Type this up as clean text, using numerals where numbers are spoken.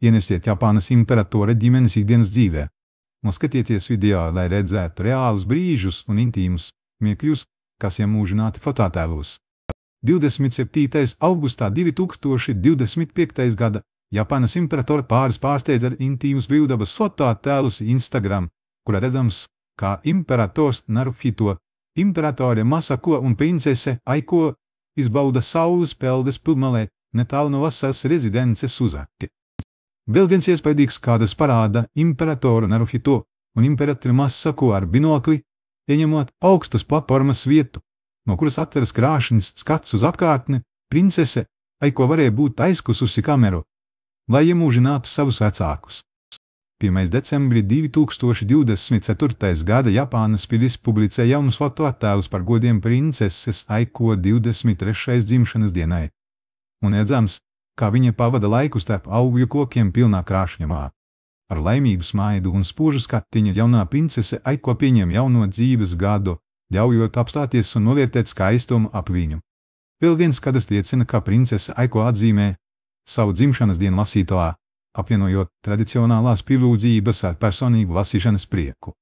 Ienesiet Japānas imperatora ģimenes ikdienas dzīvē. Un skatieties video, lai redzētu reālus brīžus un intīmus mirkļus, kas iemūžināti fototēlos. 27. augustā 2025. gada Japānas imperatora pāris pārsteidz ar intīmus brīvdabas fototēlus Instagram, kurā redzams, kā imperators Naruhito, imperatore Masako un princese Aiko izbauda saules peldes pludmalē netālu no vasaras rezidences Uzaki. Vēl viens iespaidīgs kadrs parāda imperatoru Naruhito un imperatri Masako ar binokli, ieņemot augstas platformas vietu, no kuras atveras krāšņs skats uz apkārtni. Princese Aiko varēja būt aizkususi kameru, lai iemūžinātu savus vecākus. 1. decembrī 2024. gada Japānas pilis publicē jaunus fotoattēlus par godiem princeses Aiko 23. dzimšanas dienai. Un redzams, kā viņa pavada laiku starp augļu kokiem pilnā krāšņumā. Ar laimīgu smaidu un spožu skatiņu jaunā princese Aiko pieņem jauno dzīves gadu, ļaujot apstāties un novērtēt skaistumu ap viņu. Vēl viens kadrs liecina, ka princese Aiko atzīmē savu dzimšanas dienu lasītavā, apvienojot tradicionālās pielūdzības ar personīgu lasīšanas prieku.